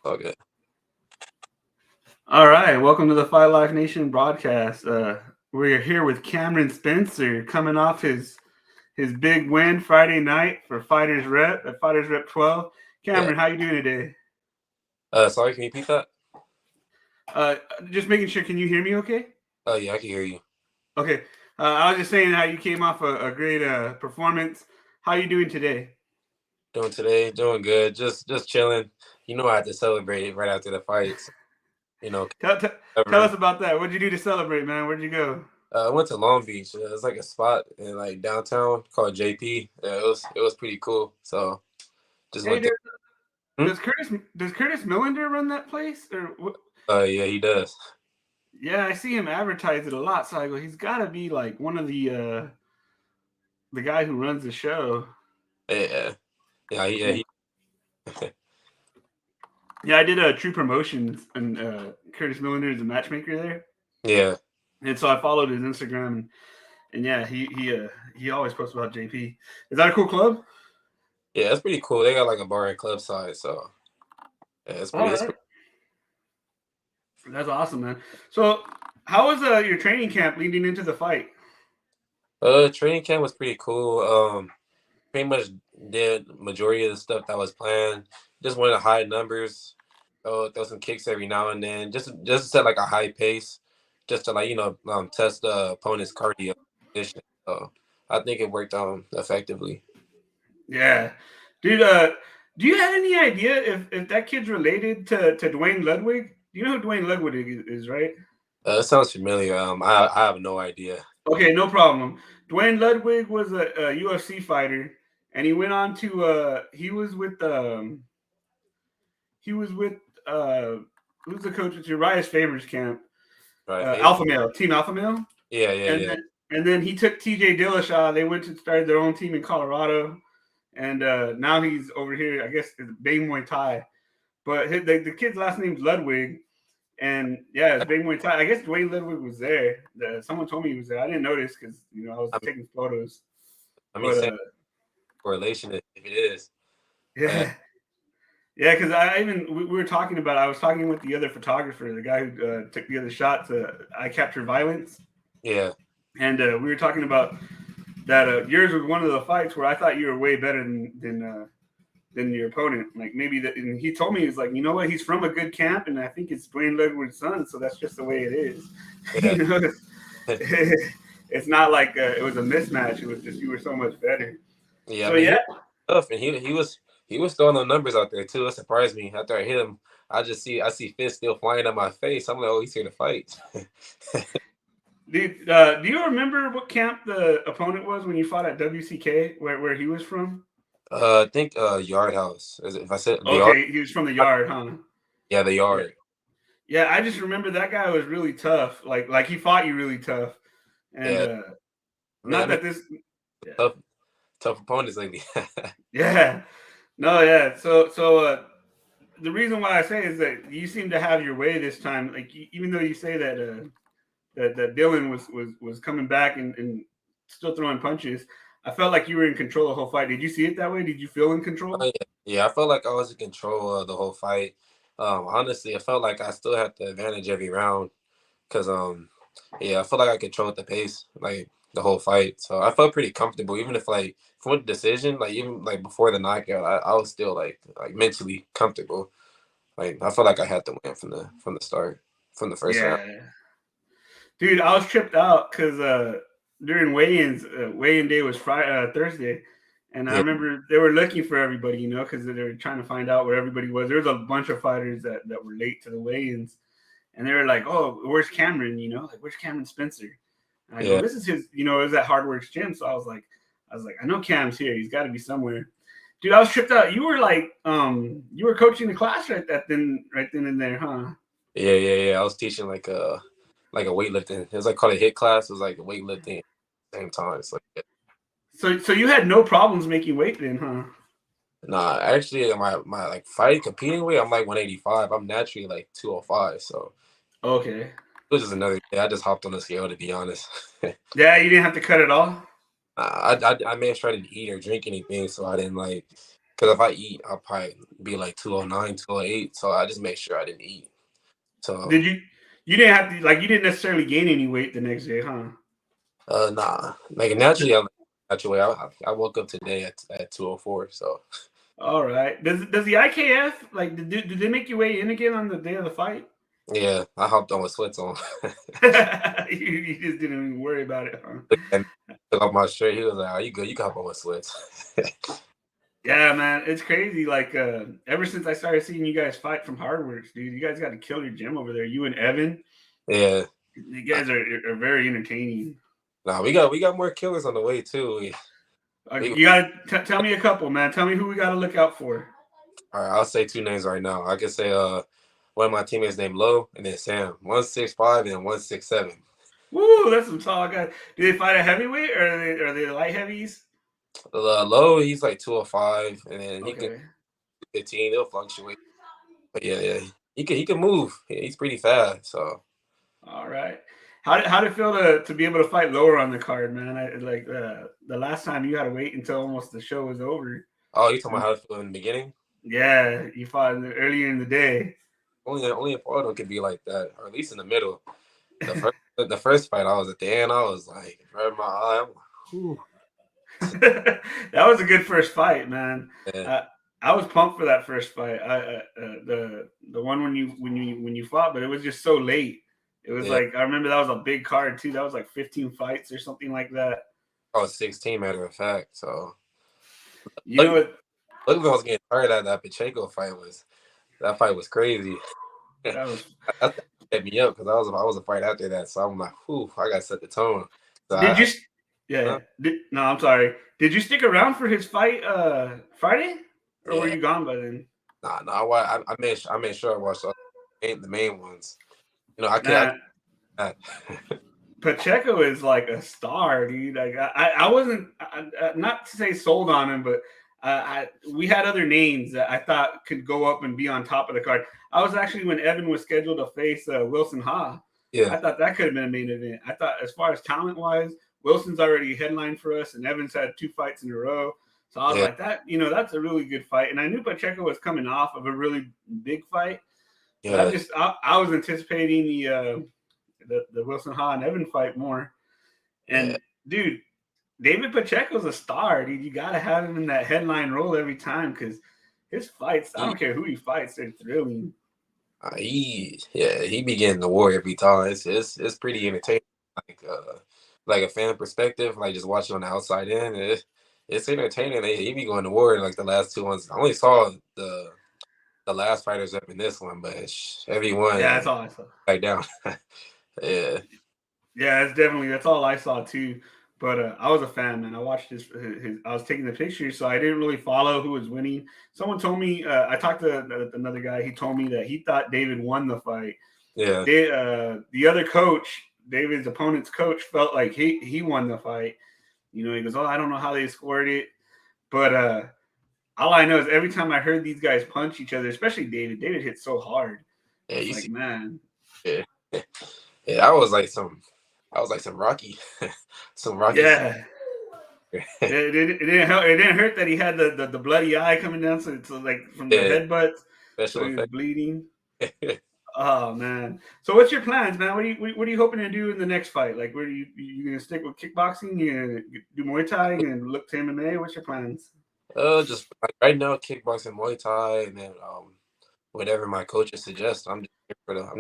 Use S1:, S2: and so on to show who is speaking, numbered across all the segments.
S1: All good.
S2: All right, welcome to the Fight Life Nation broadcast. We're here with Kameron Spencer coming off his big win Friday night for Fighters Rep at Fighters Rep 12.
S1: Yeah.
S2: Kameron, how you doing today?
S1: Sorry, can you repeat that?
S2: Uh, just making sure. Can you hear me? Okay.
S1: Oh, yeah, I can hear you.
S2: Okay. I was just saying how you came off a great performance. How you doing today?
S1: Doing good. Just chilling. I had to celebrate it right after the fight. So, you know,
S2: Tell, tell, tell
S1: cover.
S2: us about that. What'd you do to celebrate, man? Where'd you go?
S1: I went to Long Beach. It's like a spot in like downtown called JP. Yeah, it was pretty cool. So just
S2: Hey,
S1: went there. Hmm?
S2: does Curtis Millender run that place or what?
S1: Yeah, he does.
S2: Yeah, I see him advertise it a lot. So I go, he's got to be like one of the guy who runs the show.
S1: Yeah, yeah, he.
S2: Yeah, I did a True Promotions, and Curtis Millender is a matchmaker there,
S1: Yeah,
S2: and so I followed his Instagram, and yeah, he always posts about JP. Is that a cool club?
S1: yeah. It's pretty cool. They got like a bar and club side. So yeah, it's
S2: All
S1: pretty. It's
S2: right,
S1: pretty.
S2: that's awesome, man. So, how was your training camp leading into the fight?
S1: Training camp was pretty cool. Pretty much did majority of the stuff that was planned. Just wanted high numbers, throw some kicks every now and then, just to set like a high pace, just to like test the opponent's cardio condition. So I think it worked effectively.
S2: Yeah, dude. Do you have any idea if that kid's related to Dwayne Ludwig? You know who Dwayne Ludwig is, right?
S1: It sounds familiar. I have no idea.
S2: Okay, no problem. Dwayne Ludwig was a UFC fighter, and he went on to he was with uh who's the coach at Urias Favor's camp?
S1: Right, Faith?
S2: Alpha Male, Team Alpha Male,
S1: Yeah, yeah,
S2: and
S1: yeah.
S2: then he took TJ Dillashaw. They went to start their own team in Colorado, and now he's over here. I guess it's Bay Muay Thai, but the kid's last name's Ludwig. And yeah, it's Big Muay Thai. I guess Dwayne Ludwig was there. Someone told me he was there. I didn't notice because I was
S1: I mean,
S2: taking photos.
S1: I mean,
S2: But
S1: same correlation if it is. Uh,
S2: yeah, yeah, because I even we were talking about. I was talking with the other photographer, the guy who took the other shot to I Capture Violence,
S1: yeah,
S2: and we were talking about that. Yours was one of the fights where I thought you were way better than your opponent. Like maybe that, and he told me he's like, you know what, he's from a good camp, and I think it's Dwayne Ludwig's son, so that's just the way it is.
S1: yeah,
S2: It's not like it was a mismatch. It was just you were so much better.
S1: yeah. I
S2: So
S1: mean, he
S2: yeah,
S1: was tough, and he was throwing the numbers out there too. It surprised me after I hit him. I see fists still flying at my face. I'm like, oh, he's here to fight.
S2: do you remember what camp the opponent was when you fought at WCK, where he was from?
S1: I think Yard House. If I said the Yard,
S2: Okay, he was from the Yard, huh?
S1: yeah, the
S2: Yeah,
S1: Yard.
S2: yeah. I just remember that guy was really tough. Like he fought you really tough, and
S1: Yeah, man. I
S2: not
S1: mean,
S2: that this. Yeah,
S1: tough, tough opponents lately.
S2: yeah. No, yeah. So the reason why I say is that you seem to have your way this time. Like even though you say that that Dylan was coming back and still throwing punches, I felt like you were in control the whole fight. Did you see it that way? Did you feel in
S1: Oh,
S2: control?
S1: yeah, yeah. I felt like I was in control of the whole fight. Honestly, I felt like I still had the advantage every round because yeah, I felt like I controlled the pace like the whole fight. So I felt pretty comfortable, even if like for the decision, like even like before the knockout, I was still like mentally comfortable. Like I felt like I had to win from the start, from the first round.
S2: Yeah, dude, I was tripped out because during weigh-ins, weigh-in day was Friday, Thursday, and I
S1: Yeah,
S2: remember they were looking for everybody, because they were trying to find out where everybody was. There was a bunch of fighters that were late to the weigh-ins, and they were like, "Oh, where's Cameron? Like where's Cameron Spencer?" And I go,
S1: yeah.
S2: "This is his. It was at Hardworx gym." So I was like, I know Cam's here. He's got to be somewhere. Dude, I was tripped out. You were like, you were coaching the class right then and there, huh?
S1: Yeah, yeah, yeah. I was teaching like a weightlifting. It was like called a hit class. It was like weightlifting at the same time. It's like yeah.
S2: So you had no problems making weight then, huh?
S1: Nah, actually my like fight competing weight, I'm like 185. I'm naturally like 205. So
S2: Okay.
S1: it was just another day. I just hopped on the scale to be honest.
S2: Yeah, you didn't have to cut it all.
S1: I made sure I didn't eat or drink anything, so I didn't like. Because if I eat, I'll probably be like 209, 208. So I just make sure I didn't eat. So
S2: Did you? You didn't have to like. You didn't necessarily gain any weight the next day, huh?
S1: nah, like naturally, naturally, I woke up today at 204. So
S2: All right. Does the IKF like did they make you weigh in again on the day of the fight?
S1: yeah, I hopped on with sweats on.
S2: You just didn't even worry about it, huh?
S1: And took off my shirt. He was like, "Are you good? You can hop on with sweats."
S2: Yeah, man, it's crazy. Like, ever since I started seeing you guys fight from Hardworx, dude, you guys got to kill your gym over there. You and Evan,
S1: Yeah.
S2: you guys are very entertaining.
S1: Nah, we got more killers on the way too. We
S2: You got to tell me a couple, man. Tell me who we got to look out for.
S1: all right. I'll say two names right now. I can say one of my teammates named Low and then Sam. 165 and 167.
S2: Woo, that's some tall guys. Do they fight a heavyweight or are they light heavies?
S1: Low, he's like 205, and then he can
S2: Okay.
S1: 15. He'll fluctuate, but yeah, he can move. Yeah, he's pretty fast. So
S2: All right. How did it feel to be able to fight lower on the card, man? Like the last time you had to wait until almost the show was over.
S1: oh, you talking about how to feel in the beginning?
S2: Yeah, you fought earlier in the day.
S1: Only a photo could be like that, or at least in the middle. The first fight, I was at the end. I was like, right in my eye. I'm like, whew.
S2: That was a good first fight, man.
S1: Yeah,
S2: I I was pumped for that first fight. The one when you fought, but it was just so late. It was
S1: yeah.
S2: like I remember that was a big card too. That was like 15 fights or something like that.
S1: I was 16, matter of fact. So
S2: You know
S1: look,
S2: what?
S1: look, if I was getting tired at that Pacheco fight was that fight was crazy.
S2: That was.
S1: That set me up because I was a fight after that, so I'm like, whew, I got to set the tone. So
S2: Did you?
S1: I
S2: Yeah.
S1: huh?
S2: No, I'm sorry. Did you stick around for his fight Friday, or were
S1: Yeah,
S2: you gone by then?
S1: nah, I made sure I watched the main ones. I can't.
S2: Nah,
S1: I,
S2: Pacheco is like a star, dude. Like I wasn't not to say sold on him, but we had other names that I thought could go up and be on top of the card. I was actually when Evan was scheduled to face Wilson Ha.
S1: yeah,
S2: I thought that could have been a main event. I thought as far as talent wise, Wilson's already headlined for us, and Evans had 2 fights in a row. So I was
S1: yeah,
S2: like, that's a really good fight. And I knew Pacheco was coming off of a really big fight, but
S1: yeah,
S2: I was anticipating the Wilson Ha and Evan fight more.
S1: yeah.
S2: And dude, David Pacheco's a star, dude. You gotta have him in that headline role every time because his fights, I
S1: He,
S2: don't care who he fights, they're thrilling.
S1: he be getting the war every time. It's pretty entertaining. Like a fan perspective, like just watching on the outside in, it's entertaining. He be going to war like the last two ones. I only saw the last fighters up in this one, but
S2: Yeah,
S1: everyone
S2: that's all I saw.
S1: back down. Yeah,
S2: Yeah, that's all I saw too. But I was a fan, man. I watched his. I was taking the pictures, so I didn't really follow who was winning. Someone told me. I talked to another guy. He told me that he thought David won the fight.
S1: yeah,
S2: The other coach, David's opponent's coach, felt like he won the fight. He goes, "Oh, I don't know how they scored it, but all I know is every time I heard these guys punch each other, especially David hit so hard.
S1: yeah.
S2: It's
S1: You
S2: like,
S1: see,
S2: man,
S1: yeah, yeah. I was like some Rocky, some Rocky.
S2: yeah." It didn't hurt that he had the bloody eye coming down, so like from the
S1: Yeah,
S2: headbutt, so
S1: special
S2: he was
S1: effect.
S2: bleeding. Oh man! So what's your plans, man? What are you hoping to do in the next fight? Like, where you gonna stick with kickboxing? You gonna do Muay Thai and look to MMA? What's your plans?
S1: Just like right now, kickboxing, Muay Thai, and then whatever my coaches suggest. I'm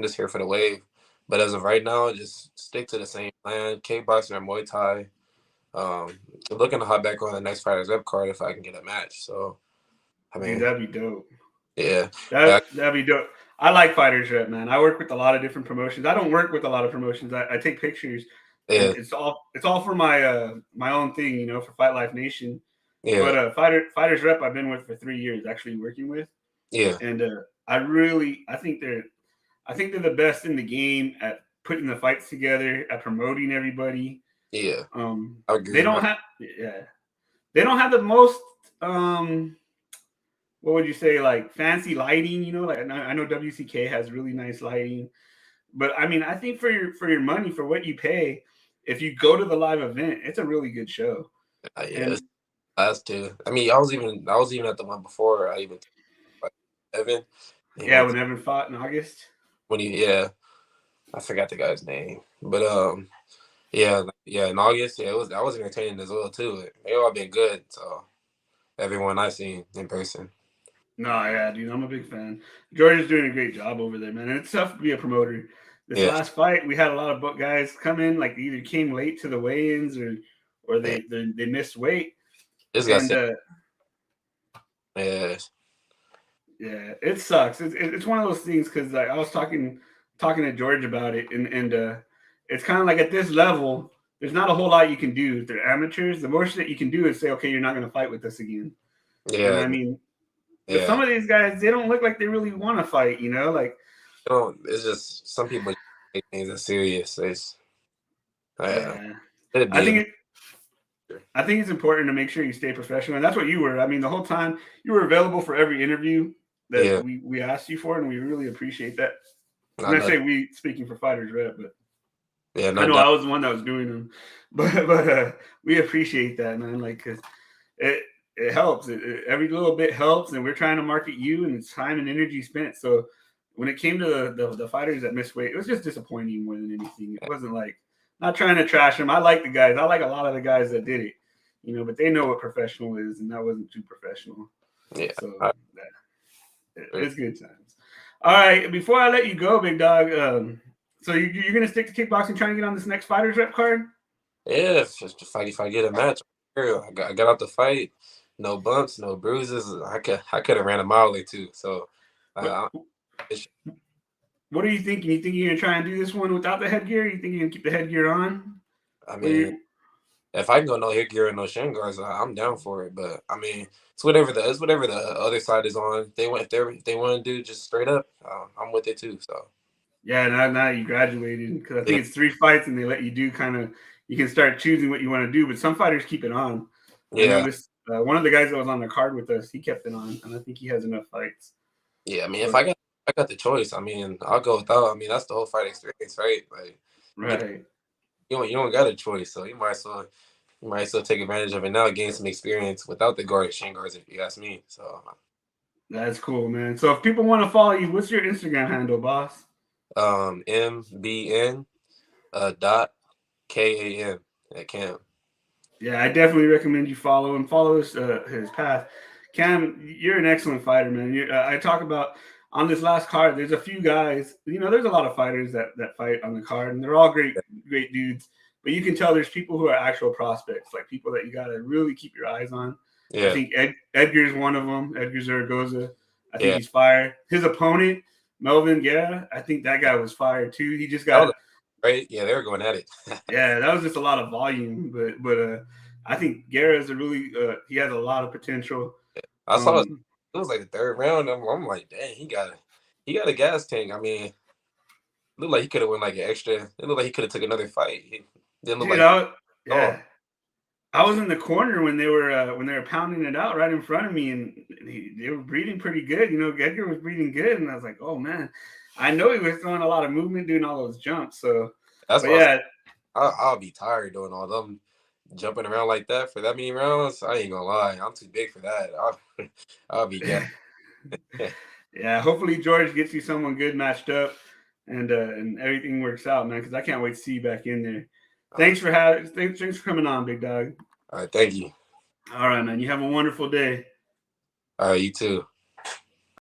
S1: just here for the wave. But as of right now, just stick to the same plan: kickboxing or Muay Thai. Looking to hop back on the next Fighters Rep card if I can get a match. So I
S2: Dude,
S1: mean,
S2: that'd be dope.
S1: yeah,
S2: That
S1: but
S2: that'd be dope. I like Fighters Rep, man. I work with a lot of different promotions. I don't work with a lot of promotions. I take pictures, and
S1: yeah,
S2: it's all for my own thing, for Fight Life Nation.
S1: yeah,
S2: But Fighters Rep, I've been with for 3 years, actually working with,
S1: yeah,
S2: and I think they're the best in the game at putting the fights together, at promoting everybody.
S1: yeah. I
S2: They
S1: agree.
S2: don't have yeah, they don't have the most um what would you say, like fancy lighting, like I know WCK has really nice lighting, but I mean I think for your money, for what you pay, if you go to the live event, it's a really good show.
S1: Yeah,
S2: And
S1: last two. I mean, I was even at the one before I even like Evan. He
S2: Yeah,
S1: went
S2: when Evan fought in August.
S1: when he yeah, I forgot the guy's name, but yeah, in August, yeah, it was that was entertaining as well too. They all been good, so everyone I seen in person.
S2: No, yeah, dude, I'm a big fan. George is doing a great job over there, man. And it's tough to be a promoter. This
S1: Yeah,
S2: last fight, we had a lot of book guys come in, like they either came late to the weigh-ins or
S1: yeah.
S2: they missed weight.
S1: This got
S2: And
S1: said, yeah,
S2: yeah, it sucks. It's one of those things because like, I was talking to George about it, and it's kind of like at this level, there's not a whole lot you can do. If they're amateurs, the most that you can do is say, okay, you're not going to fight with us again. And
S1: yeah,
S2: I mean, but
S1: yeah.
S2: some of these guys, they don't look like they really want to fight. Like
S1: It's just some people take things as serious. It's
S2: yeah,
S1: it'd
S2: I
S1: be
S2: think
S1: even.
S2: it. I think it's important to make sure you stay professional, and that's what you were. I mean, the whole time you were available for every interview that
S1: Yeah,
S2: we asked you for, and we really appreciate that.
S1: I
S2: When I
S1: know.
S2: say we, speaking for Fighters Rep, but
S1: Yeah,
S2: I
S1: no
S2: know
S1: doubt.
S2: I was the one that was doing them, but we appreciate that, man. Like, 'cause it it helps. Every little bit helps, and we're trying to market you, and it's time and energy spent. So when it came to the fighters that missed weight, it was just disappointing more than anything. It wasn't like not trying to trash them. I like the guys. I like a lot of the guys that did it, but they know what professional is, and that wasn't too professional.
S1: Yeah,
S2: So
S1: I,
S2: it's good times. All right, before I let you go, big dog. So you're gonna stick to kickboxing, trying to get on this next fighters rep card?
S1: yeah. If I get a match, I got out the fight. No bumps, no bruises. I could have ran a mile or two. So,
S2: What
S1: uh, it's,
S2: What are you thinking? You think you're gonna try and do this one without the headgear? You think you're gonna keep the headgear on?
S1: I
S2: What are
S1: mean,
S2: you,
S1: if I can go no headgear and no shin guards, I'm down for it. But I mean, it's whatever the other side is on. If they want to do just straight up, I'm with it too. So
S2: yeah, now you graduated because I
S1: yeah,
S2: think it's 3 fights and they let you do kind of. You can start choosing what you want to do, but some fighters keep it on. I
S1: yeah,
S2: noticed one of the guys that was on the card with us, he kept it on, and I think he has enough fights.
S1: yeah. I mean, if
S2: But
S1: I got the choice, I mean, I'll go without. I mean, that's the whole fight experience, right? Like you
S2: right,
S1: you don't got a choice, so you might as well take advantage of it now, gain some experience without the guard shin guards, if you ask me. So
S2: that's cool, man. So if people want to follow you, what's your Instagram handle, boss?
S1: MBN dot KAM at Cam.
S2: Yeah, I definitely recommend you follow his path. Cam, you're an excellent fighter, man. I talk about on this last card. There's a few guys. There's a lot of fighters that fight on the card, and they're all great dudes. But you can tell there's people who are actual prospects, like people that you got to really keep your eyes on. I
S1: Yeah,
S2: think Edgar's one of them. Edgar Zaragoza. I think
S1: yeah.
S2: he's fire. His opponent, Melvin Guerra. I think that guy was fire too. He just
S1: That was
S2: got
S1: right. Yeah, they were going at it.
S2: yeah, that was just a lot of volume, but I think Guerra is a really he has a lot of potential.
S1: I saw it.
S2: Um,
S1: It was like the third round. I'm like, dang, he got a gas tank. I mean, looked like he could have won like an extra. It looked like he could have took another fight. He didn't look
S2: dude,
S1: like oh
S2: yeah, I was in the corner when they were pounding it out right in front of me, and they were breathing pretty good. Edgar was breathing good, and I was like, oh man, I know he was throwing a lot of movement, doing all those jumps. So,
S1: that's
S2: but
S1: what I was.
S2: yeah,
S1: I'll be tired doing all them jumping around like that for that many rounds. I ain't gonna lie, I'm too big for that. I'll be gassed.
S2: yeah. Hopefully George gets you someone good matched up, and everything works out, man. Because I can't wait to see you back in there.
S1: All right,
S2: Thanks for coming on, big dog.
S1: all right, thank you.
S2: All right, man. You have a wonderful day.
S1: All right, you too.